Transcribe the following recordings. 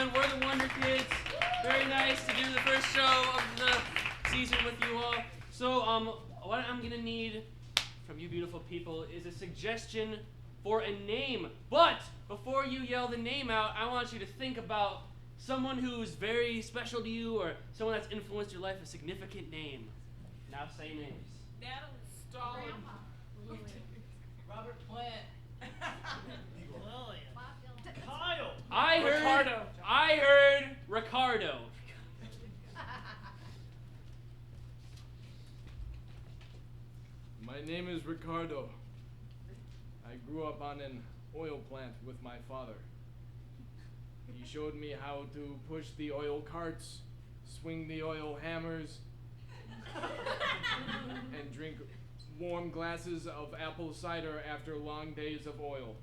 gentlemen, we're the Wunder Kidz. Very nice to do the first show of the season with you all. So, what I'm gonna need from you beautiful people is a suggestion for a name. But before you yell the name out, I want you to think about someone who's very special to you or someone that's influenced your life, a significant name. Now say names. Natalie. Stalin. Robert Plant. Lillian. Kyle. Ricardo. I heard Ricardo. My name is Ricardo. I grew up on an oil plant with my father. He showed me how to push the oil carts, swing the oil hammers, and drink warm glasses of apple cider after long days of oil.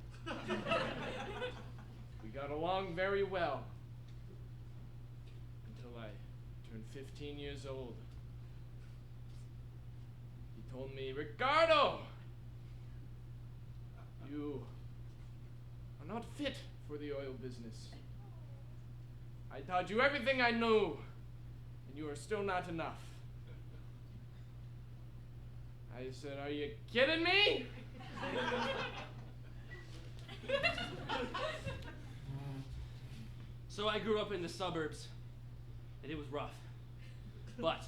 We got along very well until I turned 15 years old. He told me, "Ricardo, you are not fit for the oil business. I taught you everything I knew, and you are still not enough." I said, "Are you kidding me?" So I grew up in the suburbs, and it was rough. But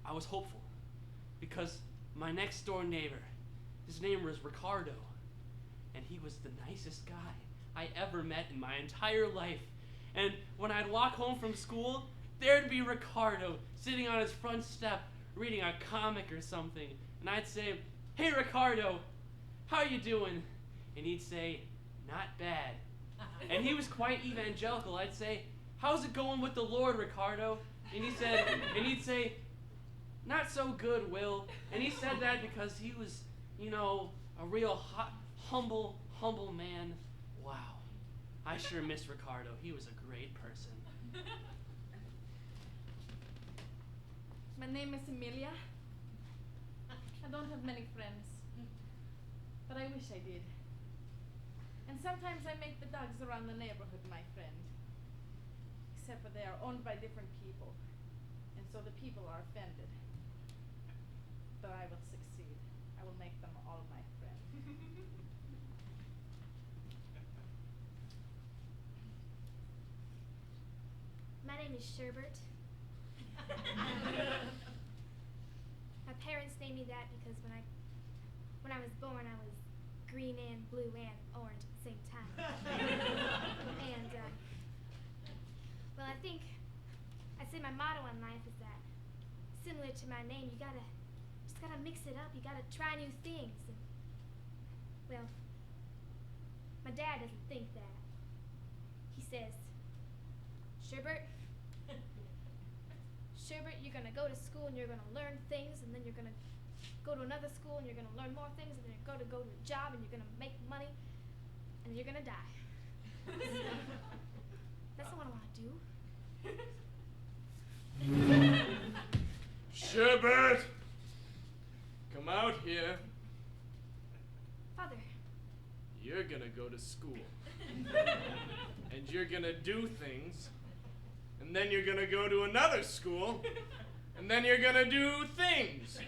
I was hopeful because my next door neighbor, his name was Ricardo, and he was the nicest guy I ever met in my entire life. And when I'd walk home from school, there'd be Ricardo sitting on his front step reading a comic or something. And I'd say, "Hey Ricardo, how you doing?" And he'd say, "Not bad." And he was quite evangelical. I'd say, "How's it going with the Lord, Ricardo?" And he'd say, "Not so good, Will." And he said that because he was, a real humble man. Wow. I sure miss Ricardo. He was a great person. My name is Emilia. I don't have many friends, but I wish I did. And sometimes I make the dogs around the neighborhood my friend, except for they are owned by different people, and so the people are offended. But I will succeed. I will make them all my friends. My name is Sherbert. My parents named me that because when I was born, I was green and blue and orange at the same time. And I'd say my motto in life is that, similar to my name, you just gotta mix it up. You gotta try new things. And, well, my dad doesn't think that. He says, Sherbert, you're gonna go to school and you're gonna learn things, and then you're gonna go to another school and you're gonna learn more things, and then you're gonna go to a job and you're gonna make money, and then you're gonna die. That's not what I want to do. Sherbert! Come out here. Father. You're gonna go to school. And you're gonna do things. And then you're gonna go to another school. And then you're gonna do things.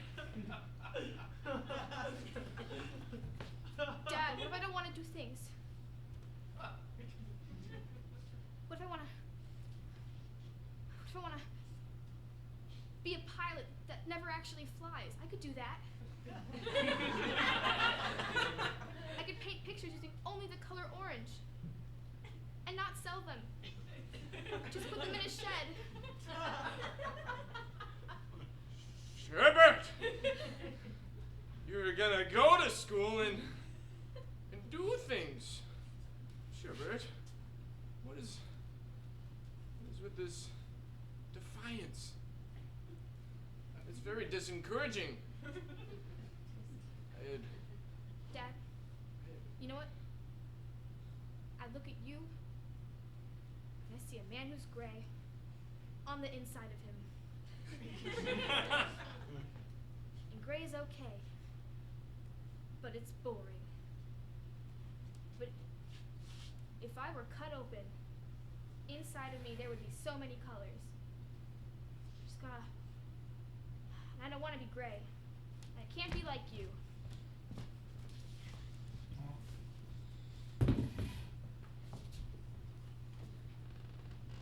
Dad, what if I don't want to do things? What if I want to be a pilot that never actually flies? I could do that. I could paint pictures using only the color orange and not sell them. Just put them in a shed. Sherbert! You're gonna go to school and do things. Sherbert, what is with this defiance? It's very disencouraging. Dad, you know what? I look at you and I see a man who's gray on the inside of him. And gray is okay, but it's boring. But if I were cut open inside of me there would be so many colors. Just gotta. I don't want to be gray. I can't be like you.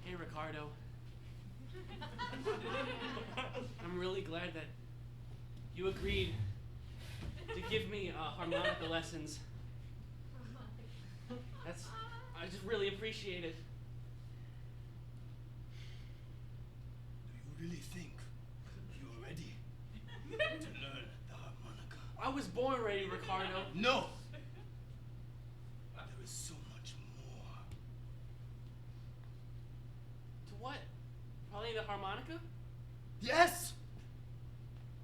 Hey, Ricardo. I'm really glad that you agreed to give me harmonica lessons. I just really appreciate it. Do you really think you're ready to learn the harmonica? I was born ready, Ricardo. No! There is so much more. To what? Probably the harmonica? Yes!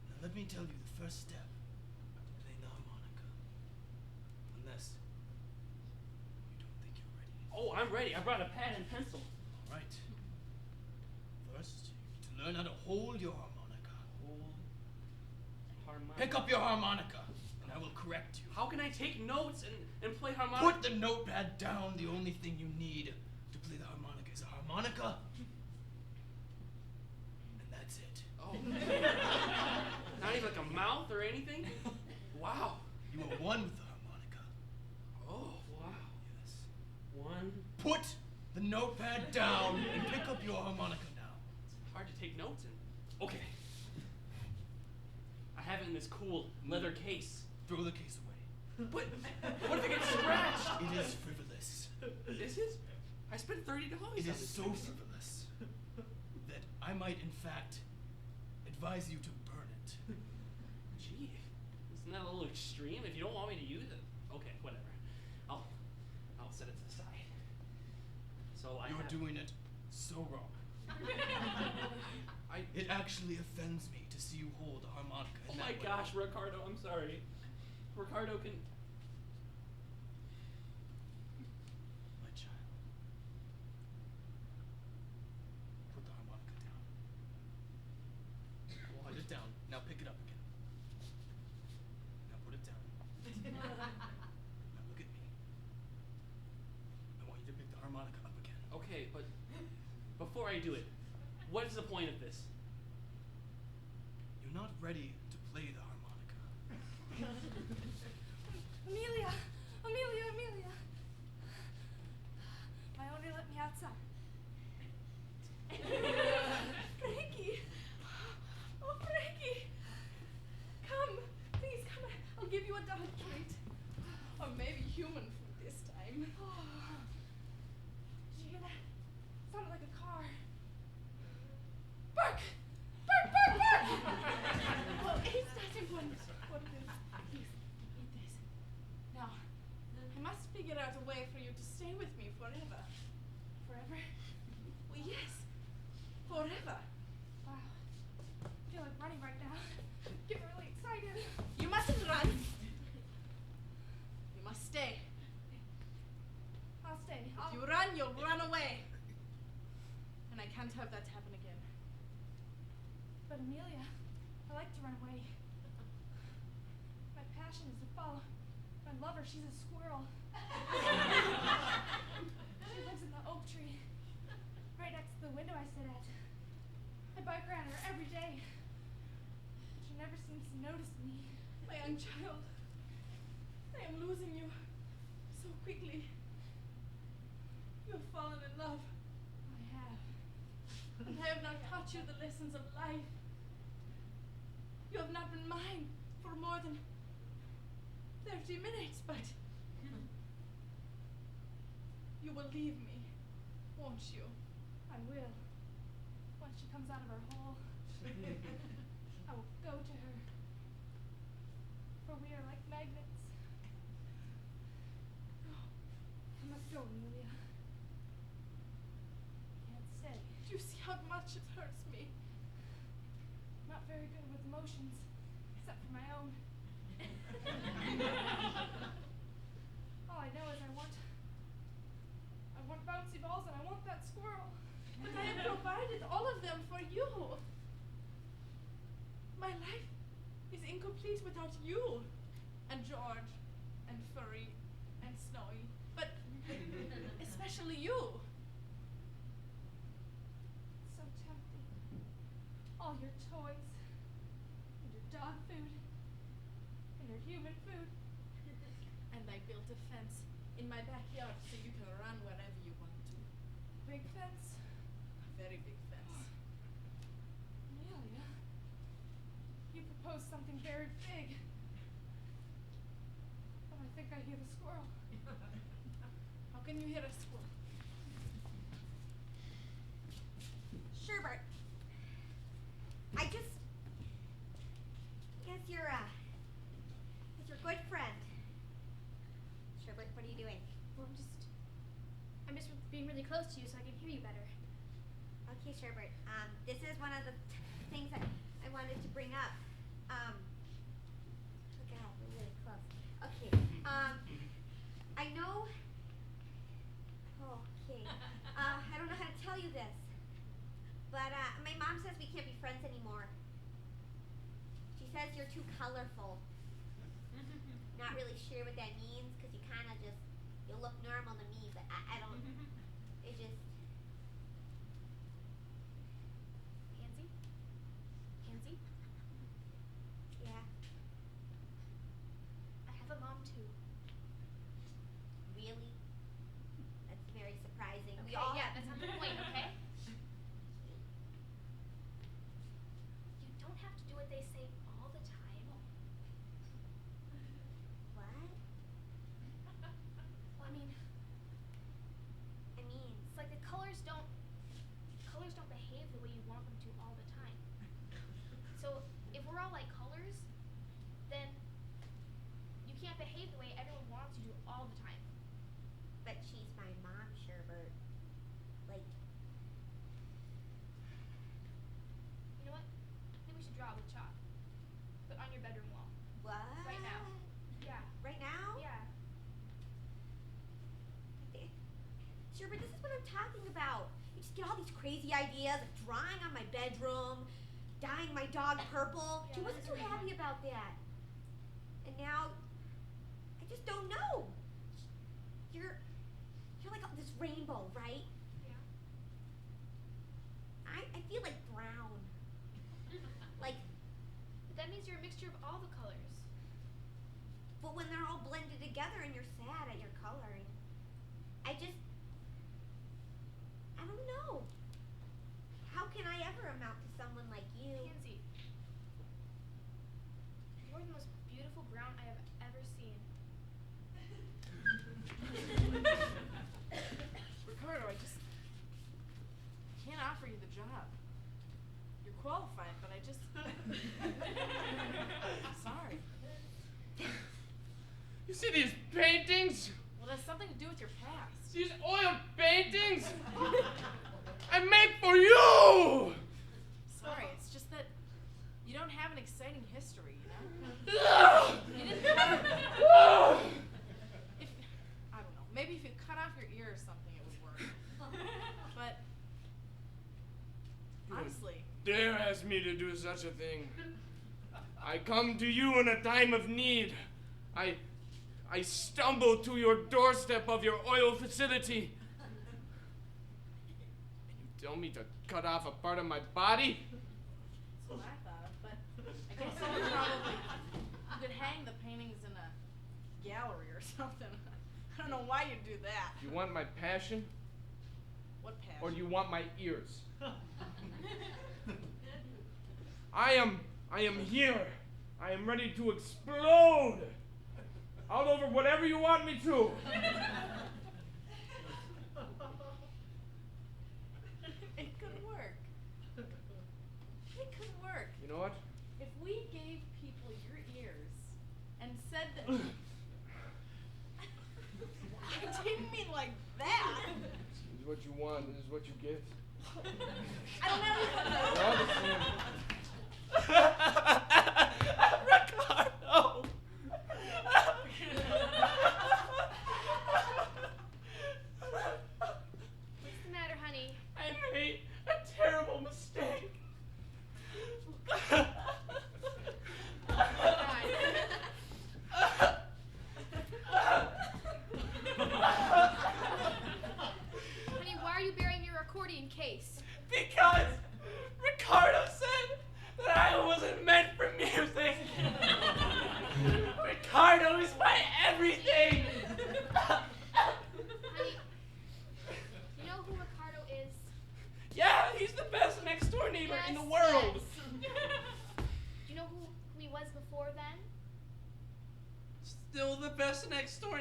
Now let me tell you the first step to playing the harmonica. Unless you don't think you're ready. Oh, I'm ready. I brought a pad and pencil. All right. First, you need to learn how to hold your harmonica. Hold harmonica. Pick up your harmonica, and I will correct you. How can I take notes and play harmonica? Put the notepad down. The only thing you need to play the harmonica is a harmonica. And that's it. Oh. Not even like a mouth or anything? Wow. You are one with the harmonica. Oh, wow. Yes. One. Put the notepad down and pick up your harmonica now. It's hard to take notes in. Okay. I have it in this cool leather case. Throw the case away. But what if it gets scratched? It is frivolous. Is it? I spent $30 on It is this so case. frivolous that I might, in fact, advise you to burn it. Gee, isn't that a little extreme? If you don't want me to use it, okay, whatever. I'll set it to the side. So You're doing it so wrong. I. It actually offends me to see you hold a harmonica Oh in my that way. gosh, Ricardo, I'm sorry. Ricardo can. My child. Put the harmonica down. Put it down. Now pick it up again. Now put it down. Now look at me. I want you to pick the harmonica up again. Okay, but before I do it, what is the point of this? You're not ready to play the harmonica. Amelia! Amelia! Amelia! My owner let me outside. Frankie! Oh, Frankie! Come! Please, come. I'll give you a dog treat. Or maybe human food this time. Did you hear that? Sounded like a car. Bark! Bark, bark, bark! Well, it's not important what it is. Please, eat this. Now, I must figure out a way for you to stay with me forever. Forever? Well, yes. Forever. Wow. I feel like running right now. Get really excited. You mustn't run. You must stay. I'll stay. If you run, you'll run away. And I can't have that happen again. But Amelia, I like to run away. My passion is to follow my lover. She's a squirrel. She lives in the oak tree, right next to the window I sit at. I bike around her every day. But she never seems to notice me. My young child, I am losing you so quickly. You have fallen in love. I have. And I have not taught you the lessons of life. You have not been mine for more than 30 minutes, but you will leave me, won't you? I will. Once she comes out of her hole, I will go to her. For we are like magnets. No, I must go, Amelia. Can't stay. Do you see how much it hurts me? Not very good with emotions, except for my own. All I know is I want bouncy balls and I want that squirrel. But I have provided all of them for you. My life is incomplete without you, and George, and Furry, and Snowy, but especially you. built a fence in my backyard so you can run wherever you want to. Big fence. A very big fence. Amelia, you proposed something very big. But I think I hear the squirrel. How can you hear a squirrel? Sherbert. Guess you're your good friend. Sherbert, what are you doing? Well, I'm just being really close to you so I can hear you better. Okay, Sherbert. This is one of the things that I wanted to bring up. Look out, we're really close. Okay. I know. Okay. I don't know how to tell you this, but my mom says we can't be friends anymore. She says you're too colorful. Not really sure what that means because you look normal to me, but I don't. It just. Pansy? Pansy? Yeah. I have a mom too. Really? That's very surprising. Okay, We all yeah, have. that's not the point, okay? You don't have to do what they say all the time. What? Well, I mean, it's like the colors don't behave the way you want them to all the time. So if we're all like colors, then you can't behave the way everyone wants you to all the time. But she's my mom, Sherbert. Like, You know what? I think we should draw with chalk. But on your bedroom wall. what? Right now. Yeah. Right now? Yeah. Sherbert, this is what I'm talking about. You just get all these crazy ideas of drawing on my bedroom, dyeing my dog purple. She Yeah, wasn't that's too happy about that. And now, I just don't know. You're like this rainbow, right? Yeah. I feel like brown. Like, But that means you're a mixture of all the colors. but when they're all blended together and you're sad at your coloring, I don't know. How can I ever amount to someone like you? Pansy. You're the most beautiful brown I have ever seen. Ricardo, I can't offer you the job. You're qualified, but I just. Sorry. You see these paintings? Well, that's something to do with your past. These oil paintings? I made for you! Sorry, it's just that you don't have an exciting history, you know? Ah! You didn't have. Ah! I don't know. Maybe if you cut off your ear or something, it would work. But honestly, Dare ask me to do such a thing. I come to you in a time of need. I stumble to your doorstep of your oil facility. And you tell me to cut off a part of my body? that's what I thought of. But I guess you could hang the paintings in a gallery or something. I don't know why you'd do that. Do you want my passion? What passion? Or do you want my ears? I am here. I am ready to explode. All over whatever you want me to. It could work. It could work. You know what? If we gave people your ears and said that. I didn't mean like that. This is what you want. This is what you get. I don't know. We're all the same. Ricardo! What's the matter, honey? I made a terrible mistake. Honey, why are you burying your accordion case? Because Ricardo said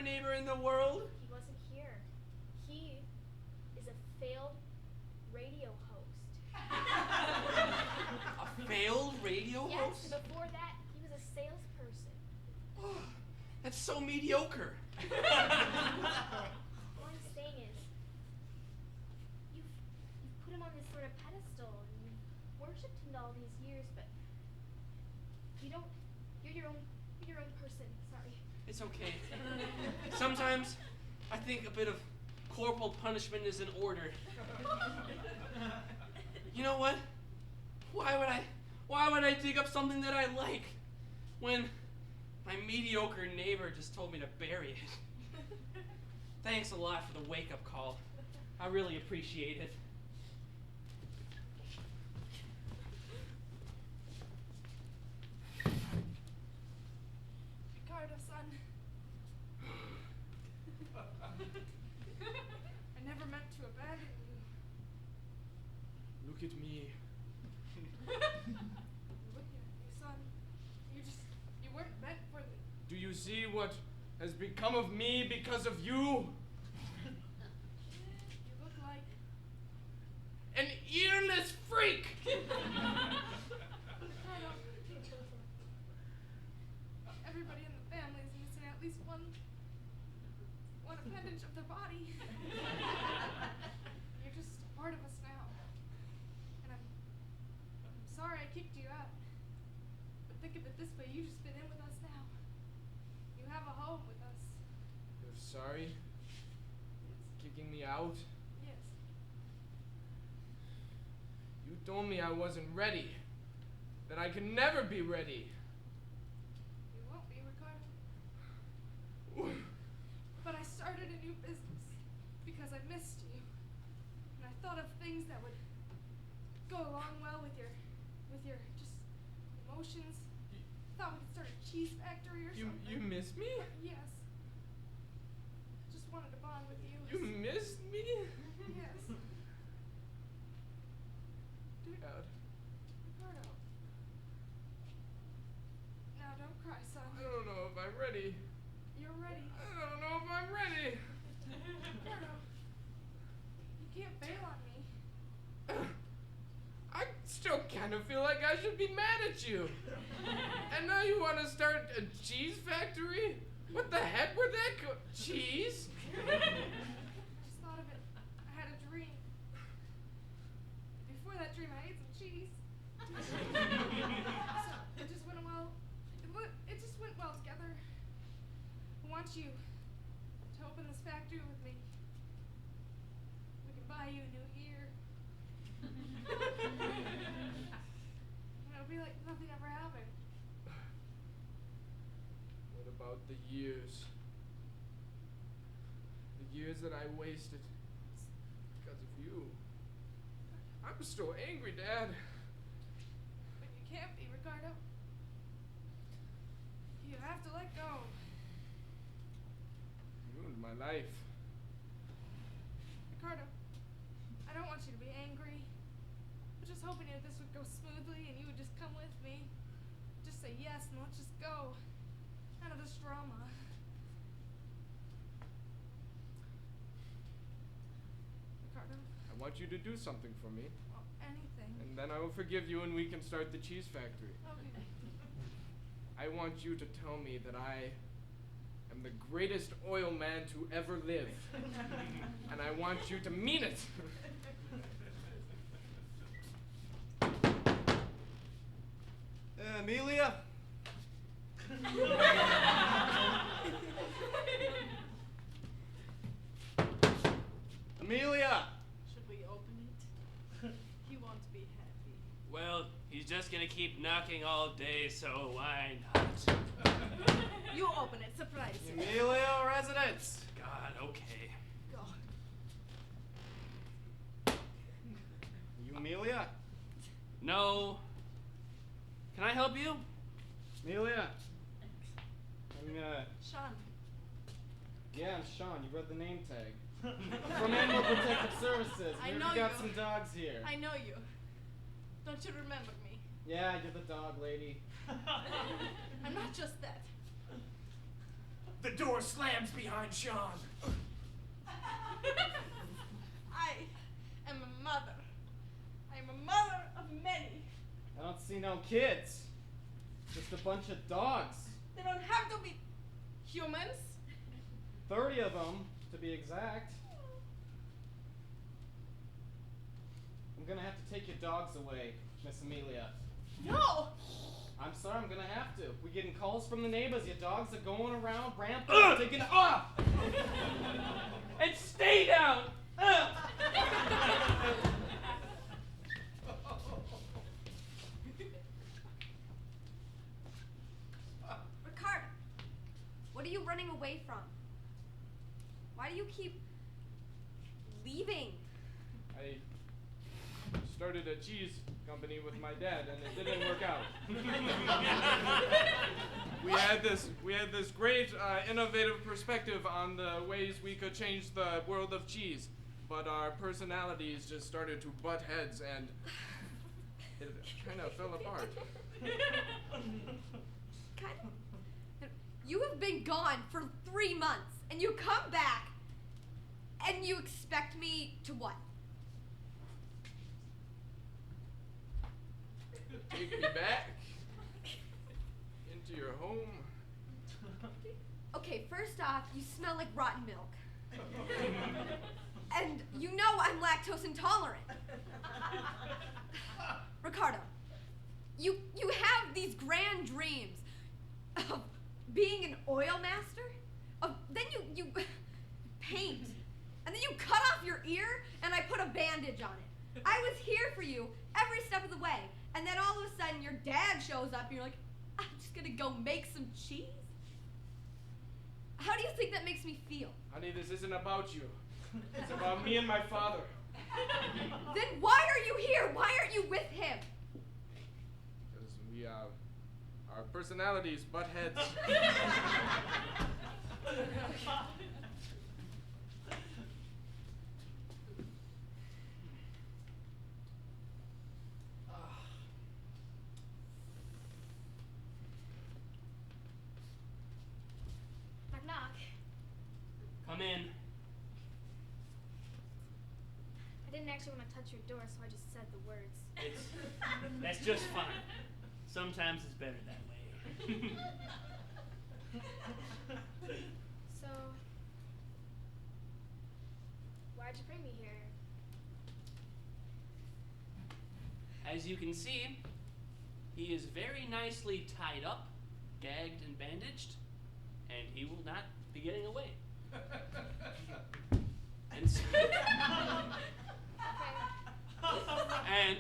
neighbor in the world? He wasn't here. He is a failed radio host. A failed radio Yes, host? and before that, he was a salesperson. That's so mediocre. All I'm saying is, you've put him on this sort of pedestal, and you've worshipped him all these years, but you don't. You're your own person. Sorry. It's okay. Sometimes I think a bit of corporal punishment is in order. You know what? Why would I dig up something that I like when my mediocre neighbor just told me to bury it? Thanks a lot for the wake-up call. I really appreciate it. Ricardo, son. I never meant to abandon you. Look at me. Looking at you, son. You weren't meant for the. Do you see what has become of me because of you? You look like. An earless freak! Everybody in the family is missing at least one appendage of their body. You're just a part of us now. And I'm sorry I kicked you out. But think of it this way, you just fit in with us now. You have a home with us. You're sorry? Yes. Kicking me out? Yes. You told me I wasn't ready. That I could never be ready. You won't be, Ricardo. But I started a new business because I missed you. And I thought of things that would go along well with your just emotions. Thought we could start a cheese factory or something. You miss me? Yes. Just wanted to bond with you. You missed me? Yes. Dad. Ricardo. Now don't cry, son. I don't know if I'm ready. You're ready. I don't know if I'm ready. Ricardo. You can't bail on me. I still kind of feel like I should be mad at you. And now you want to start a cheese factory? What the heck would that go? Cheese? I just thought of it. I had a dream. Before that dream, I ate some cheese. So it just went well. It just went well together. I want you to open this factory with me. We can buy you a new ear. It'll be like nothing ever happened. What about the years? The years that I wasted because of you. I'm still angry, Dad. But you can't be, Ricardo. You have to let go. You ruined my life. Ricardo, I don't want you to be angry. I'm just hoping that this would go smoothly and you would just come with me. Just say yes and let's just go. None of this drama. Ricardo, I want you to do something for me, well, anything. and then I will forgive you and we can start the cheese factory. Okay. I want you to tell me that I am the greatest oil man to ever live. And I want you to mean it. Amelia? Amelia! Should we open it? He won't be happy. Well, he's just gonna keep knocking all day, so why not? You open it, surprise him. Amelia residence! God, okay. Go. You Amelia? No. Can I help you? Amelia? Sean. Yeah, I'm Sean. You read the name tag. I'm from Animal Protective Services. I We know got you. some dogs here. I know you. Don't you remember me? Yeah, you're the dog lady. I'm not just that. The door slams behind Sean. I am a mother. I am a mother of many. I don't see no kids. Just a bunch of dogs. They don't have to be humans. 30 of them, to be exact. I'm gonna have to take your dogs away, Miss Amelia. No! I'm sorry, I'm gonna have to. We're getting calls from the neighbors. Your dogs are going around rampant, taking off. And stay down! Ricardo, what are you running away from? Why do you keep leaving? I started a cheese company with my dad, and it didn't work out. we had this great innovative perspective on the ways we could change the world of cheese, but our personalities just started to butt heads, and it kind of fell apart. Kind of. You have been gone for 3 months, and you come back, and you expect me to what? Take me back into your home. Okay, first off, you smell like rotten milk. And you know I'm lactose intolerant. Ricardo, you have these grand dreams of being an oil master, then you paint, and then you cut off your ear and I put a bandage on it. I was here for you every step of the way, and then all of a sudden your dad shows up and you're like, I'm just gonna go make some cheese? How do you think that makes me feel? Honey, this isn't about you. It's about me and my father. Then why are you here? Why aren't you with him? Because we, our personalities butt heads. Knock knock. Come in. I didn't actually want to touch your door, so I just said the words. That's just fine. Sometimes it's better that way. So, why'd you bring me here? As you can see, he is very nicely tied up, gagged and bandaged, and he will not be getting away. And so, and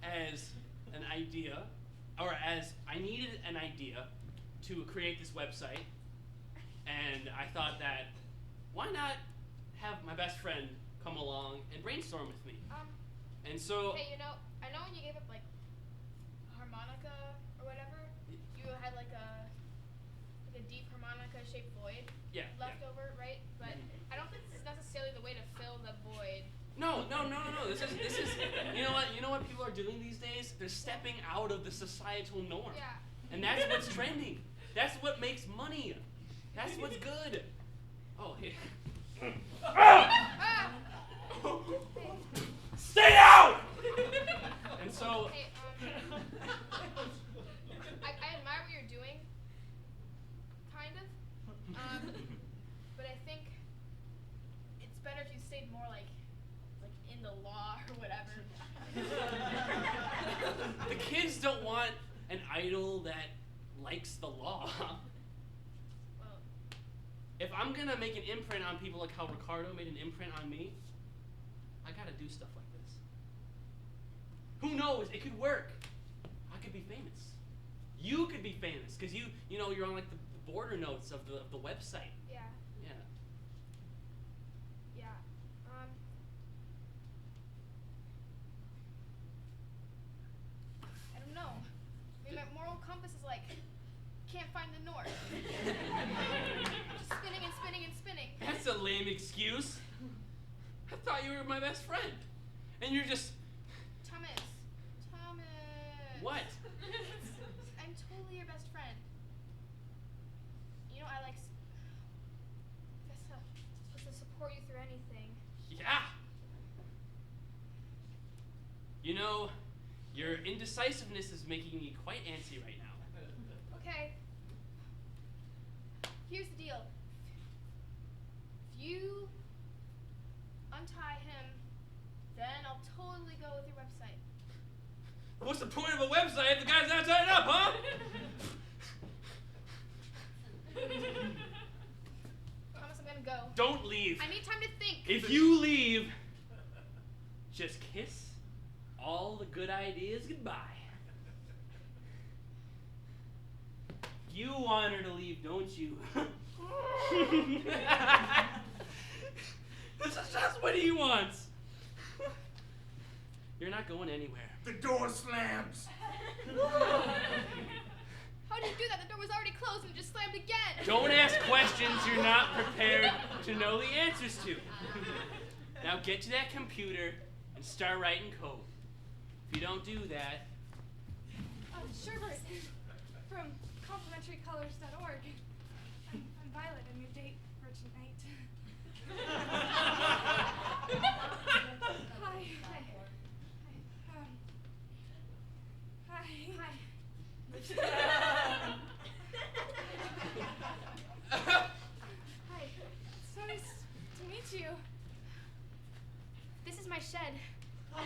as an idea, or as I needed an idea to create this website, and I thought that why not have my best friend come along and brainstorm with me? And so, Hey, I know when you gave up like a harmonica or whatever, you had like a deep harmonica shaped void left over, right? But I don't think this is necessarily the way to fill the void. No. This is you know what people are doing these days? They're stepping out of the societal norm. Yeah. And that's what's trending. That's what makes money. That's what's good. Oh, hey. Stay down! And so, Hey, I admire what you're doing, kind of. But I think it's better if you stayed more like in the law or whatever. the kids don't want an idol that likes the law. Well, If I'm gonna make an imprint on people like how Ricardo made an imprint on me, I gotta do stuff like this. Who knows? It could work. I could be famous. You could be famous because you're on like the border notes of the website. yeah. Yeah. Yeah. I don't know. I mean, my moral compass is like, can't find the north. Just spinning and spinning and spinning. That's a lame excuse. I thought you were my best friend, and you're just Thomas. what? I'm totally your best friend. I like supposed to support you through anything. Yeah. You know, your indecisiveness is making me quite antsy right now. Okay. Here's the deal. If you untie him, then I'll totally go with your website. What's the point of a website if the guy's not tied up, huh? Promise I'm gonna go. Don't leave. I need time to think. If you leave, just kiss all the good ideas goodbye. You want her to leave, don't you? This is just what he wants. You're not going anywhere. The door slams. How did you do that? The door was already closed and it just slammed again. Don't ask questions you're not prepared to know the answers to. Now get to that computer and start writing code. If you don't do that... Sure, from complementarycolors.org. I'm Violet. I'm your date for tonight. Hi. Hi. Hi. So nice to meet you. This is my shed. I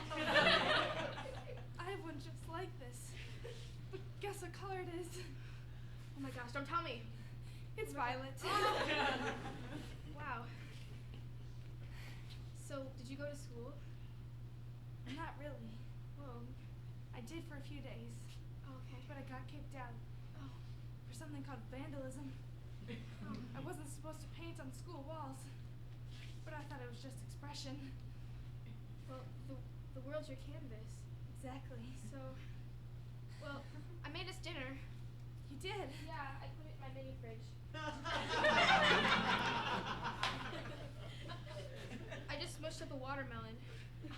have one just like this. But guess what color it is? Oh my gosh, don't tell me. It's violet. Wow. So, did you go to school? Not really. Whoa. I did for a few days, Okay. but I got kicked out. Oh. For something called vandalism. I wasn't supposed to paint on school walls, but I thought it was just expression. Well, the world's your canvas. Exactly. So, well, I made us dinner. You did? Yeah, I put it in my mini fridge. I just smushed up a watermelon. That's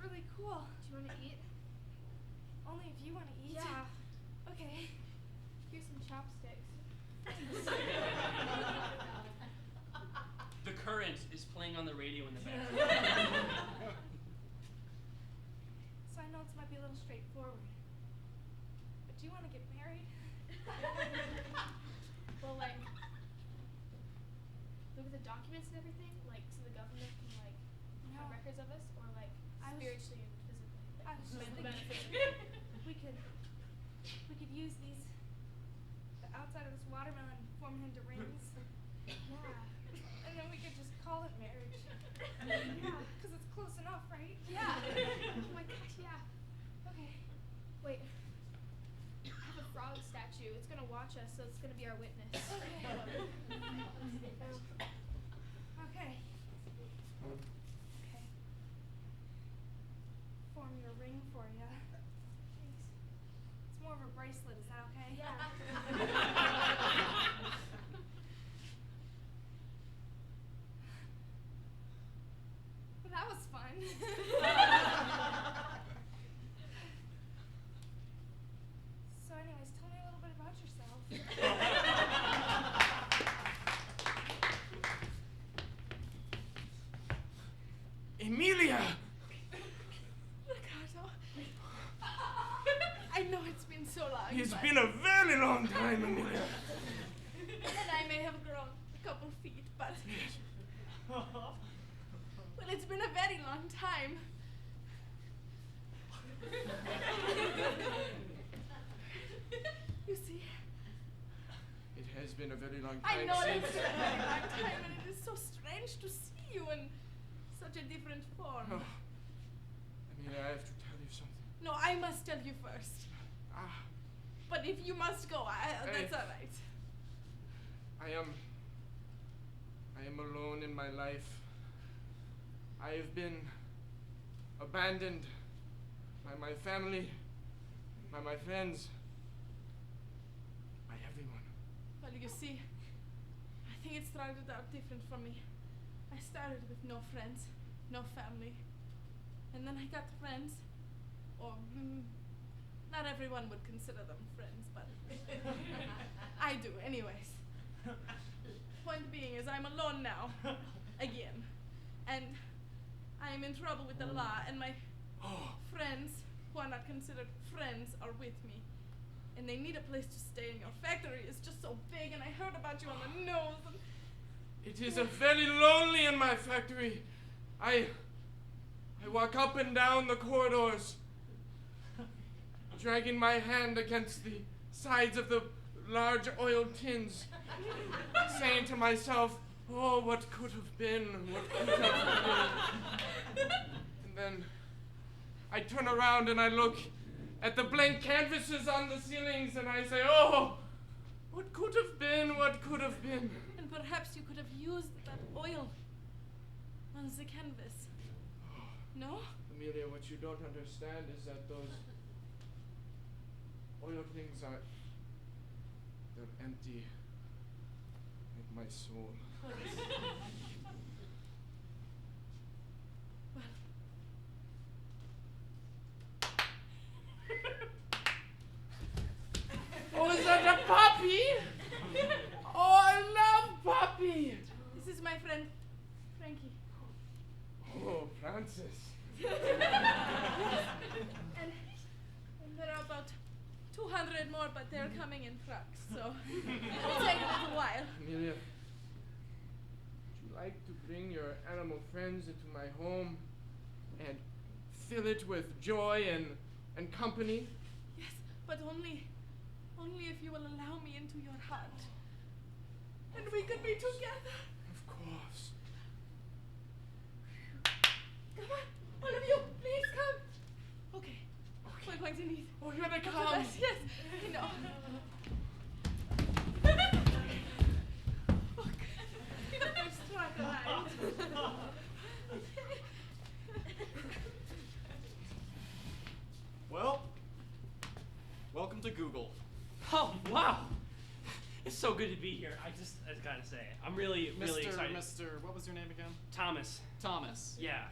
really cool. Do you want to eat? Only if you want to eat. Yeah. Okay. Here's some chopsticks. The Current is playing on the radio in the background. So I know this might be a little straightforward, but do you want to get married? Well, like, look at the documents and everything, like, so the government can, like, have records of us, or, like, I was- spiritually and physically. I Like, was just mental thinking benefits. we could use the outside of this watermelon, form it into rings, Yeah. and then we could just call it marriage. Yeah. Because it's close enough, right? Yeah. Oh my gosh, yeah. Okay. Wait. I have a frog statue. It's gonna watch us, so it's gonna be our witness. Okay. Okay. Form your ring for you. Thanks. It's more of a bracelet. Is that okay? Yeah. Well, that was fun. So anyways, tell me a little bit about yourself. Emilia! Ricardo. I know it's been so long. It's but- been a very long time, Emilia. And I may have grown a couple feet, but... Well, it's been a very long time. You see, It has been a very long I time know since. it's been a very long time, and it is so strange to see you in such a different form. Oh, Emilia, I have to tell you something. No, I must tell you first. Ah, But if you must go, that's Hey. all right. I am alone in my life. I have been abandoned by my family, by my friends, by everyone. Well, you see, I think it started out different for me. I started with no friends, no family. And then I got friends. Or, not everyone would consider them friends, but... I do, anyways. Point being is I'm alone now. Again. And I am in trouble with the law, and my friends, who are not considered friends, are with me. And they need a place to stay, and your factory is just so big, and I heard about you on the news. And It is a very lonely in my factory. I walk up and down the corridors, dragging my hand against the sides of the large oil tins, saying to myself, oh, what could have been, what could have been. And then I turn around and I look at the blank canvases on the ceilings and I say, oh, what could have been, what could have been. And perhaps you could have used that oil on the canvas. No? Amelia, what you don't understand is that those oil things are, they're empty, like my soul. Oh, is that a puppy? Oh, I love puppy. This is my friend, Frankie. Oh, Francis. And there are about 200 more, but they're coming in trucks, so it'll take a little while. Amelia, would you like to bring your animal friends into my home and fill it with joy and company? Yes, but only if you will allow me into your heart. And we could be together. Of course. Come on, all of you, please come. Okay. We're going to need. Oh, here they the come. best. Yes, I know. Oh, good. The first truck arrived. Well, welcome to Google. Oh, wow. It's so good to be here. I gotta say, I'm really excited. Mr. What was your name again? Thomas. Thomas. Yeah.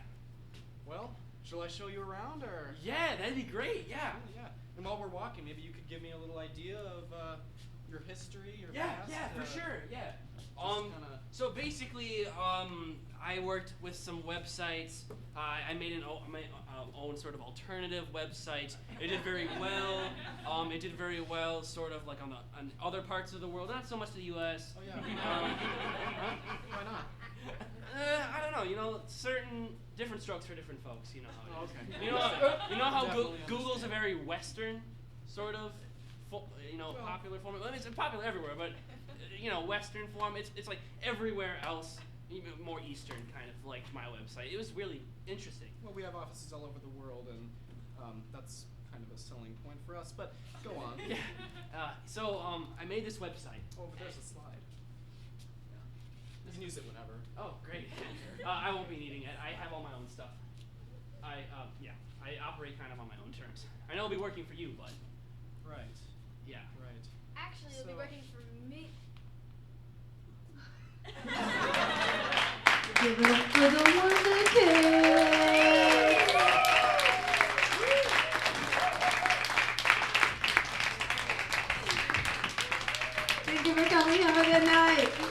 Well, shall I show you around, or? Yeah, that'd be great. Yeah. Yeah. And while we're walking, maybe you could give me a little idea of your history, your past. Yeah, for sure. Yeah. kinda- So basically, I worked with some websites. I made my own sort of alternative website. It did very well. It did very well, sort of like on other parts of the world, not so much the U.S. Oh yeah. Why not? I don't know. You know, certain different strokes for different folks. You know how it is. Okay. You know how Definitely Google's a understand. very Western sort of, popular form. Well, it's popular everywhere, but Western form. It's like everywhere else, even more Eastern kind of like my website. It was really interesting. Well, we have offices all over the world, and that's kind of a selling point for us. But go on. Yeah. So I made this website. Oh, but there's a slide. Yeah. You can use it whenever. Oh, great. I won't be needing it. I have all my own stuff. I operate kind of on my own terms. I know it'll be working for you, but Right. yeah. Right. Actually, it'll be So- working for me. Give it up for the Wunder Kidz! Thank you for coming. Have a good night.